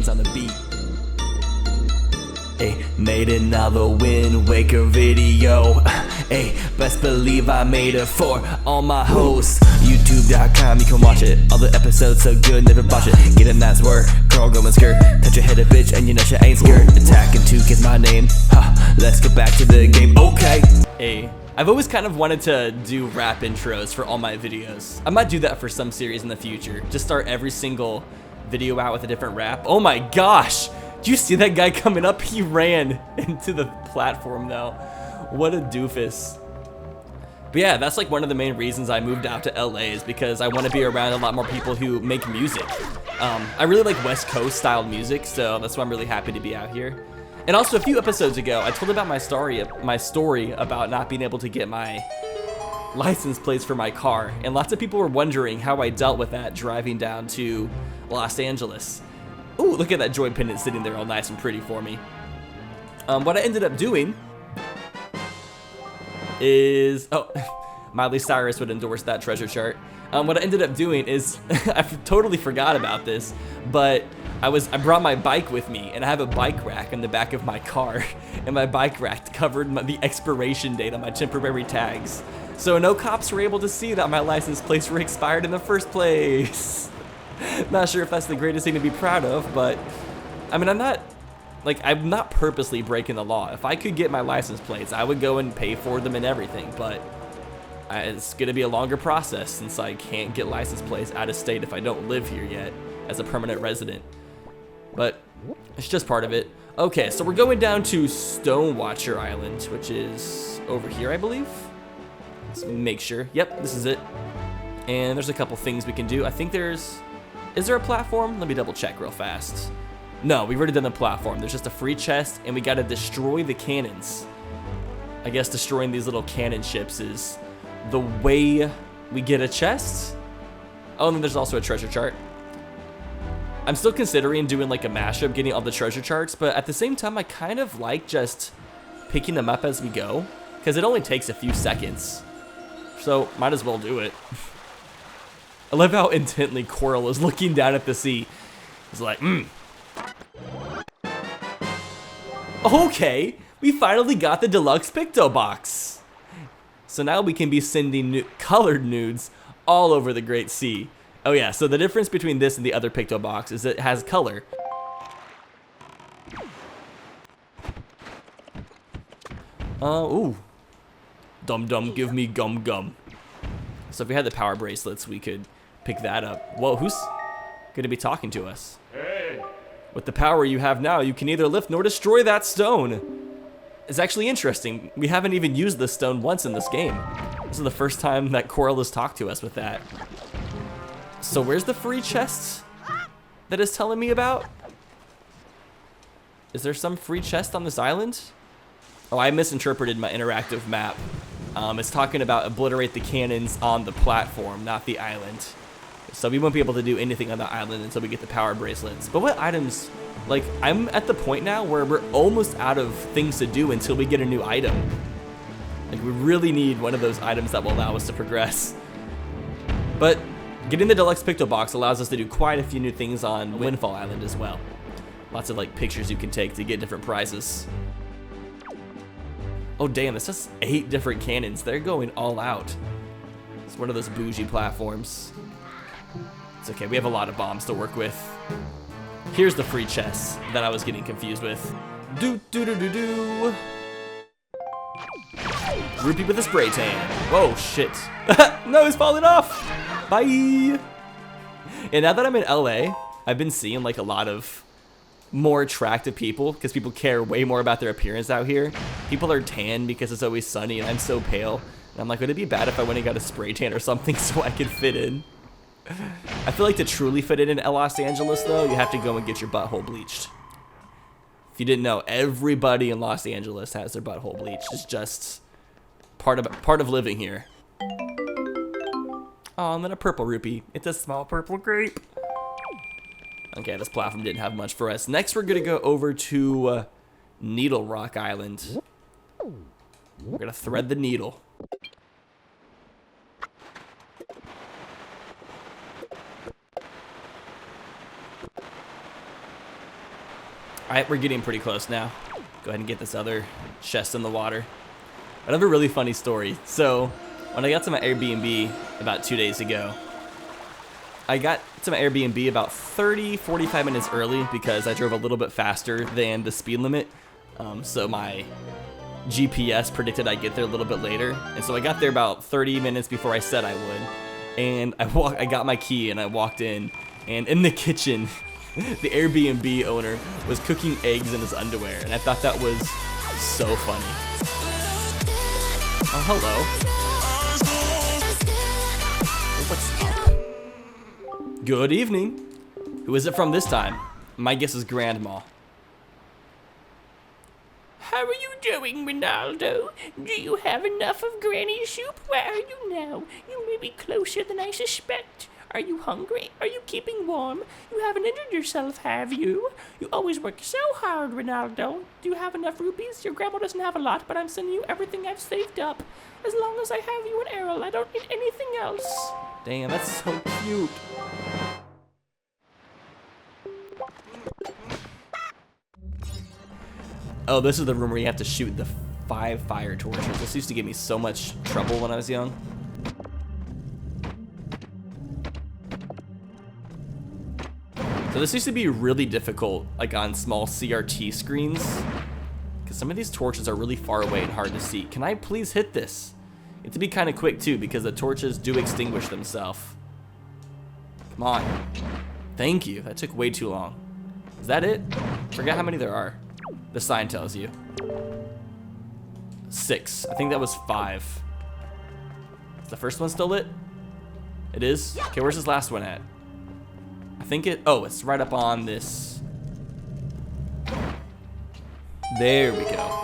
cannons on the beat. Ay, made another Wind Waker video. Ay, best believe I made it for all my hosts. YouTube.com, you can watch it. All the episodes so good, never botch it. Get in that swerve, curl, go and skirt. Touch your head a bitch and you know she ain't scared. Attacking Toucan's my name. Ha, let's get back to the game. Okay. Ay, I've always kind of wanted to do rap intros for all my videos. I might do that for some series in the future. Just start every single video out with a different rap. Oh my gosh! Do you see that guy coming up? He ran into the platform though. What a doofus. But yeah, that's like one of the main reasons I moved out to LA, is because I want to be around a lot more people who make music. I really like West Coast styled music, so that's why I'm really happy to be out here. And also a few episodes ago, I told about my story about not being able to get my license plates for my car. And lots of people were wondering how I dealt with that driving down to Los Angeles. Ooh, look at that joy pendant sitting there all nice and pretty for me. What I ended up doing is, oh, Miley Cyrus would endorse that treasure chart. What I ended up doing is, I totally forgot about this, but I brought my bike with me, and I have a bike rack in the back of my car, and my bike rack covered the expiration date on my temporary tags. So no cops were able to see that my license plates were expired in the first place. Not sure if that's the greatest thing to be proud of, but I mean, I'm not purposely breaking the law. If I could get my license plates, I would go and pay for them and everything, but it's gonna be a longer process since I can't get license plates out of state if I don't live here yet as a permanent resident. But it's just part of it. Okay, so we're going down to Stonewatcher Island, which is over here, I believe. Let's make sure. Yep, this is it. And there's a couple things we can do. I think is there a platform? Let me double check real fast. No, we've already done the platform. There's just a free chest, and we gotta destroy the cannons. I guess destroying these little cannon ships is the way we get a chest. Oh, and then there's also a treasure chart. I'm still considering doing like a mashup, getting all the treasure charts, but at the same time, I kind of like just picking them up as we go, because it only takes a few seconds. So might as well do it. I love how intently Coral is looking down at the sea. He's like, Okay, we finally got the deluxe picto box. So now we can be sending colored nudes all over the Great Sea. Oh yeah, so the difference between this and the other picto box is it has color. Ooh. Dum dum, give me gum gum. So if we had the power bracelets, we could pick that up. Whoa, who's gonna be talking to us? Hey. With the power you have now, you can neither lift nor destroy that stone. It's actually interesting. We haven't even used this stone once in this game. This is the first time that Coral has talked to us with that. So where's the free chest that is telling me about? Is there some free chest on this island? Oh, I misinterpreted my interactive map. It's talking about obliterate the cannons on the platform, not the island. So we won't be able to do anything on the island until we get the power bracelets. But what items, like I'm at the point now where we're almost out of things to do until we get a new item. Like we really need one of those items that will allow us to progress. But getting the deluxe picto box allows us to do quite a few new things on Windfall Island as well. Lots of like pictures you can take to get different prizes. Oh damn, this has 8 different cannons. They're going all out. It's one of those bougie platforms. It's okay, we have a lot of bombs to work with. Here's the free chest that I was getting confused with. Do do do do do. Rupee with a spray tan. Whoa, shit. No, it's falling off. Bye. And now that I'm in LA, I've been seeing like a lot of more attractive people because people care way more about their appearance out here. People are tan because it's always sunny and I'm so pale. And I'm like, would it be bad if I went and got a spray tan or something so I could fit in? I feel like to truly fit in Los Angeles though, you have to go and get your butthole bleached. If you didn't know, everybody in Los Angeles has their butthole bleached. It's just part of living here. Oh, and then a purple rupee. It's a small purple grape. Okay, this platform didn't have much for us. Next, we're gonna go over to Needle Rock Island. We're gonna thread the needle. Alright, we're getting pretty close now. Go ahead and get this other chest in the water. I have a really funny story. So, when I got to my Airbnb about 2 days ago, I got to my Airbnb about 45 minutes early because I drove a little bit faster than the speed limit. So my GPS predicted I'd get there a little bit later. And so I got there about 30 minutes before I said I would. And I got my key and I walked in. And in the kitchen, the Airbnb owner was cooking eggs in his underwear. And I thought that was so funny. Oh, hello. What's up? Good evening. Who is it from this time? My guess is Grandma. How are you doing, Ronaldo? Do you have enough of Granny soup? Where are you now? You may be closer than I suspect. Are you hungry? Are you keeping warm? You haven't injured yourself, have you? You always work so hard, Ronaldo. Do you have enough rupees? Your grandma doesn't have a lot, but I'm sending you everything I've saved up. As long as I have you and Errol, I don't need anything else. Damn, that's so cute. Oh, this is the room where you have to shoot the 5 fire torches. This used to give me so much trouble when I was young. So this used to be really difficult, like on small CRT screens, because some of these torches are really far away and hard to see. Can I please hit this? It to be kind of quick too, because the torches do extinguish themselves. Come on. Thank you. That took way too long. Is that it? Forgot how many there are. The sign tells you. 6. I think that was 5. Is the first one still lit? It is? Okay, where's this last one at? I think it... Oh, it's right up on this. There we go.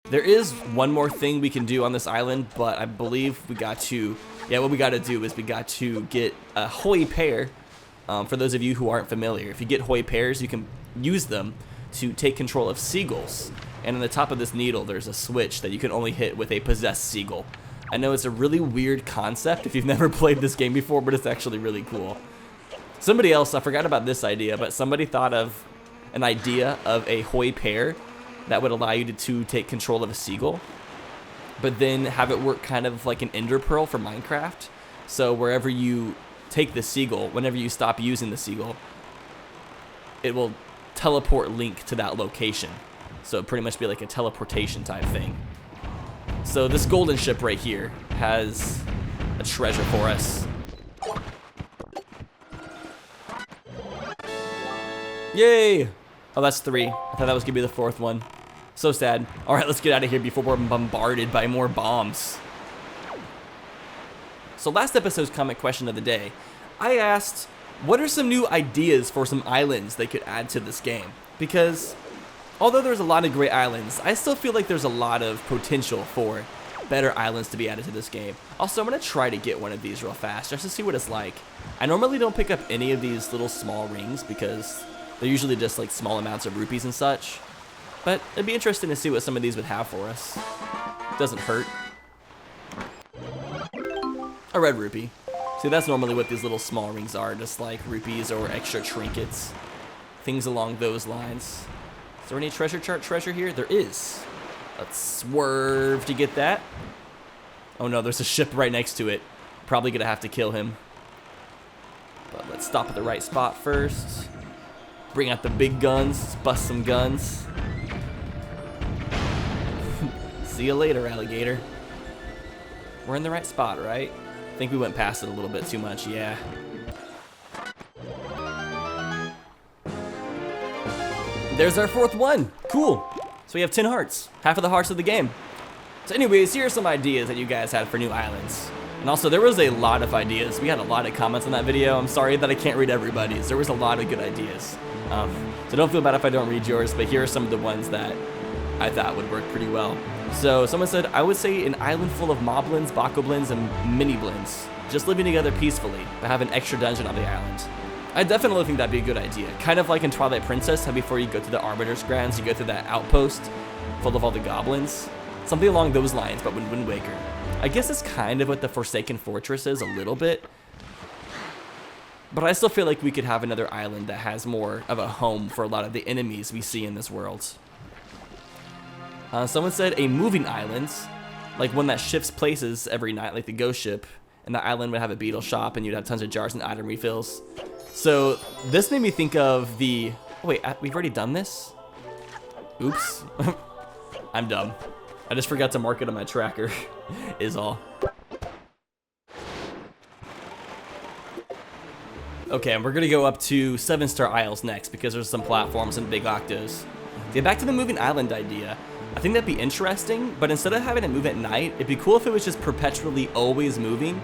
There is one more thing we can do on this island, but I believe we got to, what we got to do is we got to get a hoi pear. For those of you who aren't familiar, if you get hoi pears, you can use them to take control of seagulls. And on the top of this needle, there's a switch that you can only hit with a possessed seagull. I know it's a really weird concept if you've never played this game before, but it's actually really cool. Somebody else, I forgot about this idea, but somebody thought of an idea of a hoi pear that would allow you to take control of a seagull, but then have it work kind of like an ender pearl for Minecraft. So wherever you take the seagull, whenever you stop using the seagull, it will teleport Link to that location. So it'd pretty much be like a teleportation type thing. So this golden ship right here has a treasure for us. Yay! Oh, that's 3. I thought that was gonna be the 4th one. So sad. Alright, let's get out of here before we're bombarded by more bombs. So last episode's comment question of the day, I asked, what are some new ideas for some islands they could add to this game? Because although there's a lot of great islands, I still feel like there's a lot of potential for better islands to be added to this game. Also, I'm gonna try to get one of these real fast just to see what it's like. I normally don't pick up any of these little small rings because they're usually just like small amounts of rupees and such. But it'd be interesting to see what some of these would have for us. Doesn't hurt. A red rupee. See, that's normally what these little small rings are, just like rupees or extra trinkets. Things along those lines. Is there any treasure chart treasure here? There is. Let's swerve to get that. Oh no, there's a ship right next to it. Probably gonna have to kill him. But let's stop at the right spot first. Bring out the big guns. Let's bust some guns. See you later, alligator. We're in the right spot, right? I think we went past it a little bit too much, yeah. There's our 4th one. Cool. So we have 10 hearts. Half of the hearts of the game. So anyways, here are some ideas that you guys had for new islands. And also, there was a lot of ideas. We had a lot of comments on that video. I'm sorry that I can't read everybody's. There was a lot of good ideas. So don't feel bad if I don't read yours, but here are some of the ones that I thought would work pretty well. So someone said, I would say an island full of moblins, bokoblins, and mini-blins, just living together peacefully, but have an extra dungeon on the island. I definitely think that'd be a good idea. Kind of like in Twilight Princess, how before you go to the Arbiter's Grounds, you go through that outpost full of all the goblins. Something along those lines, but with Wind Waker. I guess it's kind of what the Forsaken Fortress is, a little bit. But I still feel like we could have another island that has more of a home for a lot of the enemies we see in this world. Someone said a moving island, like one that shifts places every night, like the ghost ship. And the island would have a beetle shop, and you'd have tons of jars and item refills. So this made me think of the... Oh, wait, we've already done this? Oops. I'm dumb. I just forgot to mark it on my tracker, is all. Okay, and we're gonna go up to 7-star Isles next because there's some platforms and big octos. Get back to the moving island idea. I think that'd be interesting, but instead of having it move at night, it'd be cool if it was just perpetually always moving,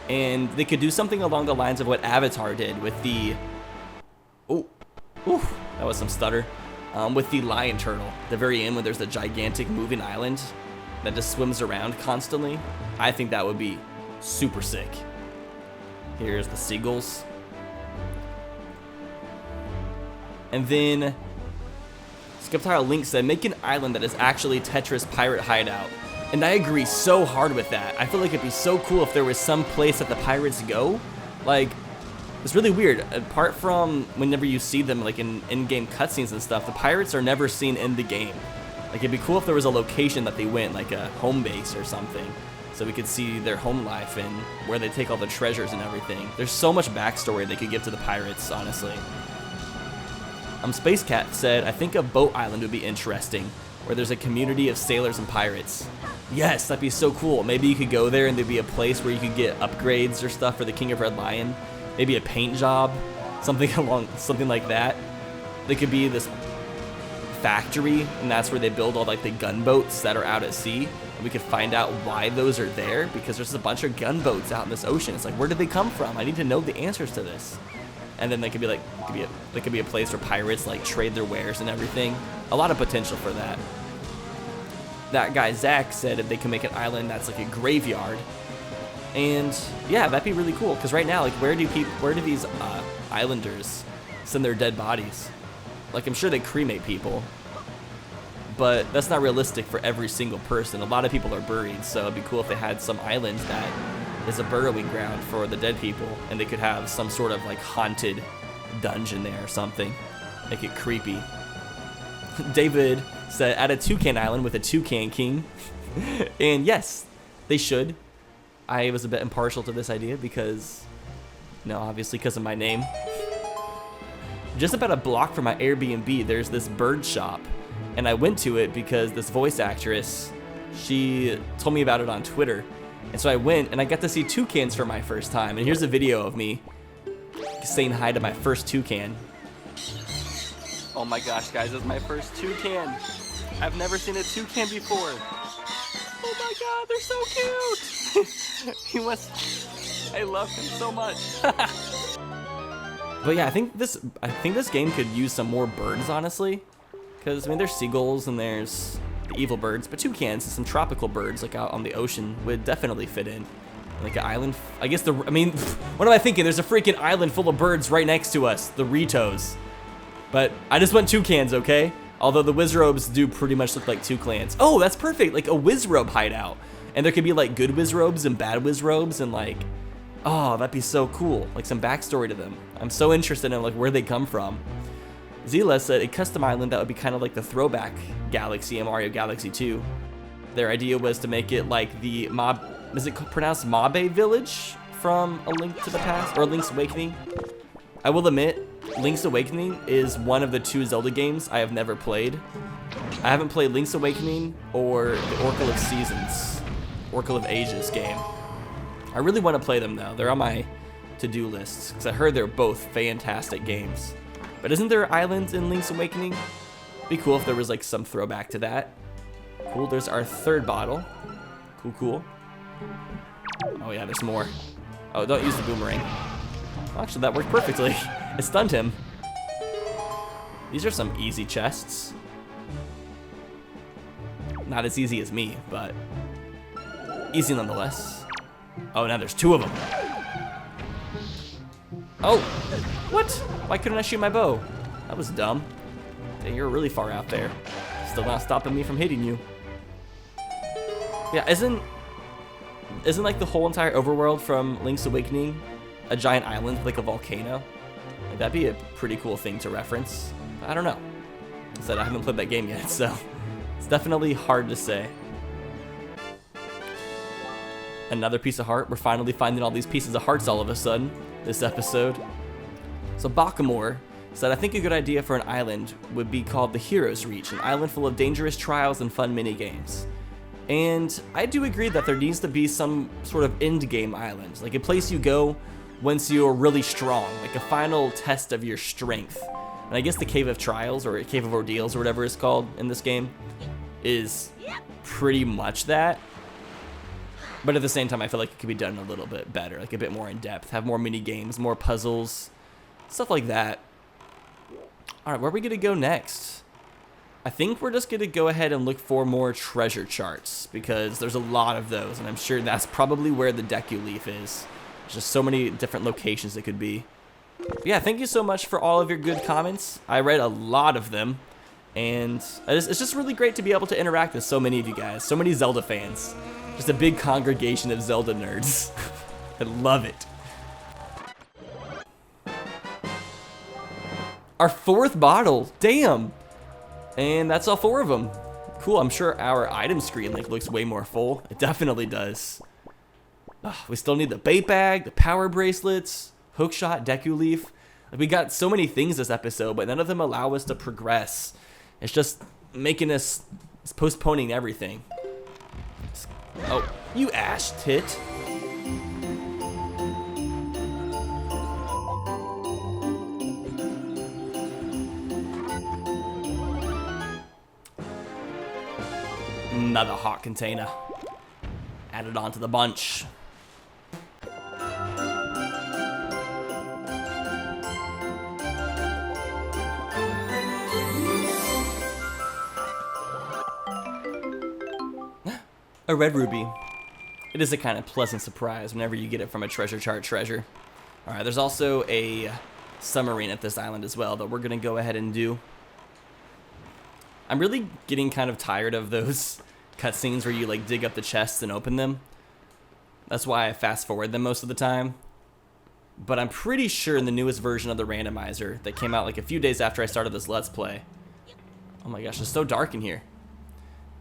and they could do something along the lines of what Avatar did with the... Oh, ooh, that was some stutter. With the lion turtle, at the very end when there's the gigantic moving island that just swims around constantly. I think that would be super sick. Here's the seagulls. And then Skeptile Link said, make an island that is actually Tetris pirate hideout. And I agree so hard with that. I feel like it'd be so cool if there was some place that the pirates go. Like, it's really weird. Apart from whenever you see them like in-game cutscenes and stuff, the pirates are never seen in the game. Like, it'd be cool if there was a location that they went, like a home base or something, so we could see their home life and where they take all the treasures and everything. There's so much backstory they could give to the pirates, honestly. Space Cat said, I think a boat island would be interesting, where there's a community of sailors and pirates. Yes, that'd be so cool. Maybe you could go there and there'd be a place where you could get upgrades or stuff for the King of Red Lion. Maybe a paint job, something like that. There could be this factory, and that's where they build all like the gunboats that are out at sea. And we could find out why those are there, because there's a bunch of gunboats out in this ocean. It's like, where did they come from? I need to know the answers to this. And then they could be like, there could be a place where pirates like trade their wares and everything. A lot of potential for that. That guy Zach said if they can make an island that's like a graveyard. And yeah, that'd be really cool. Because right now, like, where do these islanders send their dead bodies? Like, I'm sure they cremate people, but that's not realistic for every single person. A lot of people are buried, so it'd be cool if they had some island that is a burrowing ground for the dead people, and they could have some sort of like haunted dungeon there or something. Make it creepy. David said, add a Toucan island with a Toucan king. And yes, they should. I was a bit impartial to this idea because, no, obviously because of my name. Just about a block from my Airbnb, there's this bird shop. And I went to it because this voice actress, she told me about it on Twitter. And so I went and I got to see toucans for my first time. And here's a video of me saying hi to my first toucan. Oh my gosh, guys, this is my first toucan. I've never seen a toucan before. Oh my god, they're so cute. I love him so much. But yeah, I think this game could use some more birds, honestly. Because, I mean, there's seagulls and there's the evil birds, but toucans and some tropical birds, like out on the ocean, would definitely fit in. Like an island, I guess what am I thinking? There's a freaking island full of birds right next to us, the Ritos. But I just went toucans, okay? Although the Wizrobes do pretty much look like toucans. Oh, that's perfect, like a Wizrobe hideout. And there could be like good Wizrobes and bad Wizrobes and like, oh, that'd be so cool. Like some backstory to them. I'm so interested in like where they come from. Zila said a custom island that would be kind of like the throwback galaxy in Mario Galaxy 2. Their idea was to make it like the is it pronounced Mabe Village from A Link to the Past or Link's Awakening? I will admit, Link's Awakening is one of the 2 Zelda games I have never played. I haven't played Link's Awakening or the Oracle of Seasons, Oracle of Ages game. I really want to play them though. They're on my to-do list because I heard they're both fantastic games. But isn't there islands in Link's Awakening? Be cool if there was like some throwback to that. Cool, there's our 3rd bottle. Cool, cool. Oh yeah, there's more. Oh, don't use the boomerang. Well, actually, that worked perfectly. It stunned him. These are some easy chests. Not as easy as me, but easy nonetheless. Oh, now there's 2 of them. Oh, what? Why couldn't I shoot my bow? That was dumb. Dang, you're really far out there. Still not stopping me from hitting you. Yeah, isn't like the whole entire overworld from Link's Awakening a giant island like a volcano? Like, that'd be a pretty cool thing to reference. I don't know. I said I haven't played that game yet, so it's definitely hard to say. Another piece of heart. We're finally finding all these pieces of hearts all of a sudden this episode. So Bakamore said, I think a good idea for an island would be called the Hero's Reach, an island full of dangerous trials and fun mini-games. And I do agree that there needs to be some sort of end game island, like a place you go once you're really strong, like a final test of your strength. And I guess the Cave of Trials, or Cave of Ordeals, or whatever it's called in this game, is pretty much that. But at the same time, I feel like it could be done a little bit better, like a bit more in depth, have more mini games, more puzzles, stuff like that. All right, where are we gonna go next? I think we're just gonna go ahead and look for more treasure charts, because there's a lot of those, and I'm sure that's probably where the Deku Leaf is. There's just so many different locations it could be. But yeah, thank you so much for all of your good comments. I read a lot of them, and it's just really great to be able to interact with so many of you guys, so many Zelda fans. Just a big congregation of Zelda nerds. I love it. Our 4th bottle, damn. And that's all 4 of them. Cool, I'm sure our item screen like looks way more full. It definitely does. Ugh, we still need the bait bag, the power bracelets, hookshot, Deku Leaf. Like, we got so many things this episode, but none of them allow us to progress. It's just making us, it's postponing everything. Oh, you ash tit. Another hot container. Added onto the bunch. A red ruby. It is a kind of pleasant surprise whenever you get it from a treasure chart treasure. Alright, there's also a submarine at this island as well that we're going to go ahead and do. I'm really getting kind of tired of those cutscenes where you like dig up the chests and open them. That's why I fast forward them most of the time. But I'm pretty sure in the newest version of the randomizer that came out like a few days after I started this Let's Play. Oh my gosh, it's so dark in here.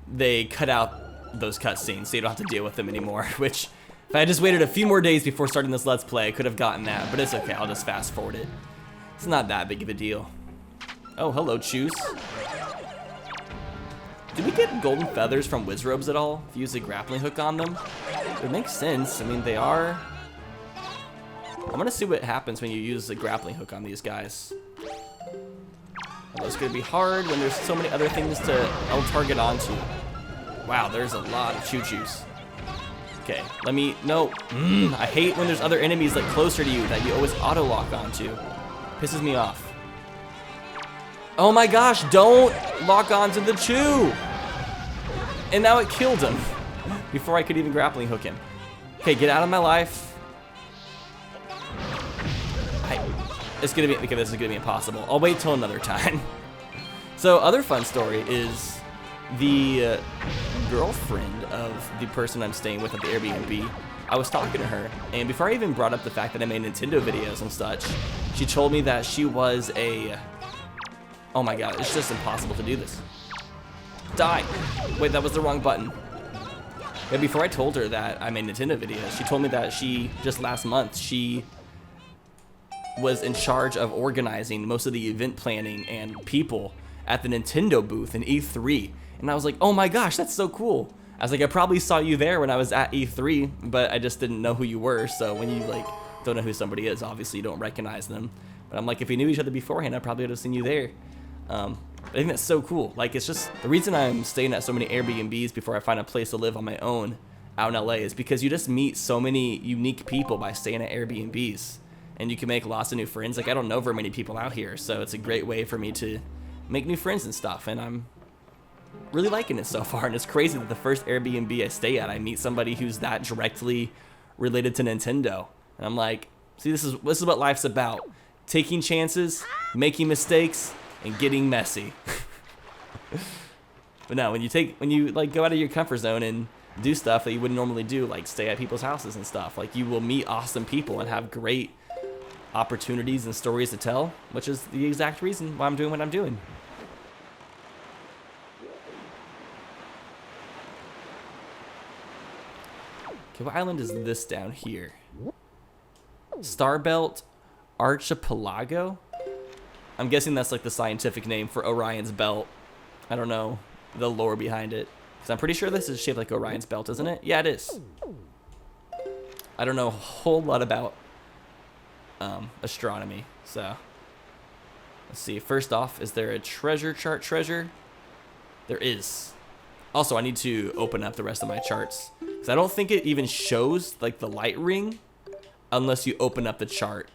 They cut out those cutscenes so you don't have to deal with them anymore, which if I had just waited a few more days before starting this Let's Play, I could have gotten that, but it's okay, I'll just fast forward it. It's not that big of a deal. Oh, hello, Choose. Did we get golden feathers from Wizrobes at all? If you use a grappling hook on them? It makes sense. I mean, they are... I'm gonna see what happens when you use a grappling hook on these guys. Although it's gonna be hard when there's so many other things to target onto. Wow, there's a lot of choo-choos. Okay, let me... No. I hate when there's other enemies like closer to you that you always auto-lock onto. Pisses me off. Oh my gosh, don't lock onto the chew! And now it killed him before I could even grappling hook him. Okay, get out of my life. It's gonna be, okay, this is gonna be impossible. I'll wait till another time. So, other fun story is the girlfriend of the person I'm staying with at the Airbnb. I was talking to her, and before I even brought up the fact that I made Nintendo videos and such, she told me that she was a... Oh my god, it's just impossible to do this. Die! Wait, that was the wrong button. Yeah, before I told her that I made Nintendo videos, she told me that she, just last month, she was in charge of organizing most of the event planning and people at the Nintendo booth in E3. And I was like, oh my gosh, that's so cool. I was like, I probably saw you there when I was at E3, but I just didn't know who you were. So when you like don't know who somebody is, obviously you don't recognize them. But I'm like, if we knew each other beforehand, I probably would have seen you there. I think that's so cool. Like, it's just the reason I'm staying at so many Airbnbs before I find a place to live on my own out in LA is because you just meet so many unique people by staying at Airbnbs. And you can make lots of new friends. Like, I don't know very many people out here, so it's a great way for me to make new friends and stuff. And I'm really liking it so far. And it's crazy that the first Airbnb I stay at, I meet somebody who's that directly related to Nintendo. And I'm like, See, this is what life's about. Taking chances, making mistakes, and getting messy. But no, when you like go out of your comfort zone and do stuff that you wouldn't normally do, like stay at people's houses and stuff, like you will meet awesome people and have great opportunities and stories to tell, which is the exact reason why I'm doing what I'm doing. Okay, what island is this down here? Starbelt Archipelago? I'm guessing that's like the scientific name for Orion's belt. I don't know the lore behind it, because I'm pretty sure this is shaped like Orion's belt, isn't it? Yeah, it is. I don't know a whole lot about astronomy, so let's see. First off, is there a treasure chart treasure? There is. Also, I need to open up the rest of my charts, because I don't think it even shows like the light ring unless you open up the chart.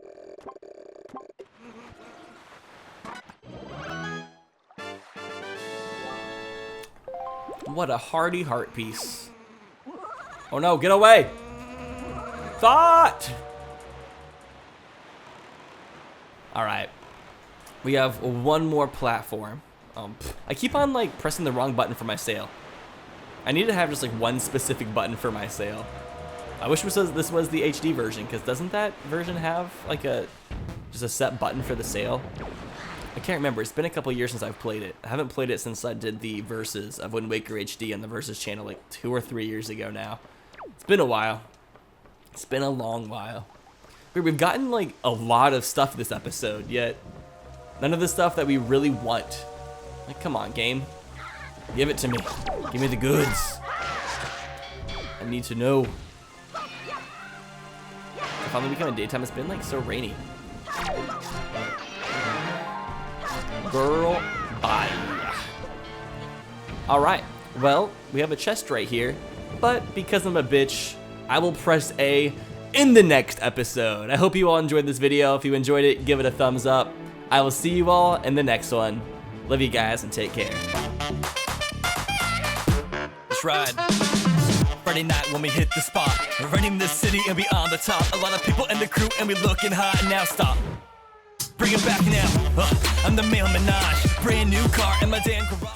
What a hardy heart piece. Oh no, get away! Thought! Alright. We have one more platform. I keep on like pressing the wrong button for my sail. I need to have just like one specific button for my sail. I wish this was the HD version, because doesn't that version have like just a set button for the sail? I can't remember. It's been a couple years since I've played it. I haven't played it since I did the Versus of Wind Waker HD on the Versus channel like 2 or 3 years ago now. It's been a while. It's been a long while. We've gotten like a lot of stuff this episode, yet none of the stuff that we really want. Like, come on, game. Give it to me. Give me the goods. I need to know. If finally becoming daytime, it's been like so rainy. Girl, bye. Alright, well, we have a chest right here, but because I'm a bitch, I will press A in the next episode. I hope you all enjoyed this video. If you enjoyed it, give it a thumbs up. I will see you all in the next one. Love you guys and take care. Let's ride. Friday night when we hit the spot, running the city and we on the top. A lot of people in the crew and we looking hot. Now stop. Bring it back now. I'm the male Minaj. Brand new car in my damn garage.